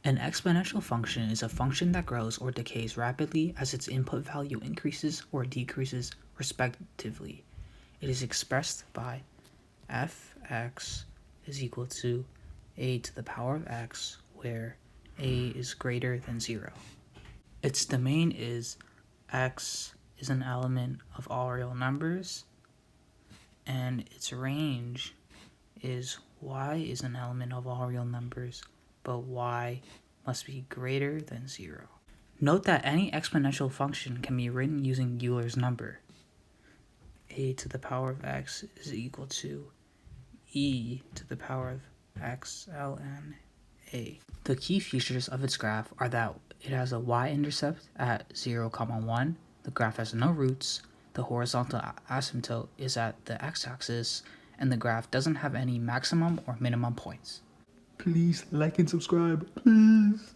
An exponential function is a function that grows or decays rapidly as its input value increases or decreases respectively. It is expressed by f(x) is equal to a to the power of x, where a is greater than 0. Its domain is x is an element of all real numbers, and its range is y is an element of all real numbers, but y must be greater than 0. Note that any exponential function can be written using Euler's number. A to the power of x is equal to e to the power of x ln a. The key features of its graph are that it has a y-intercept at 0, 1, the graph has no roots, the horizontal asymptote is at the x-axis, and the graph doesn't have any maximum or minimum points. Please like and subscribe, please.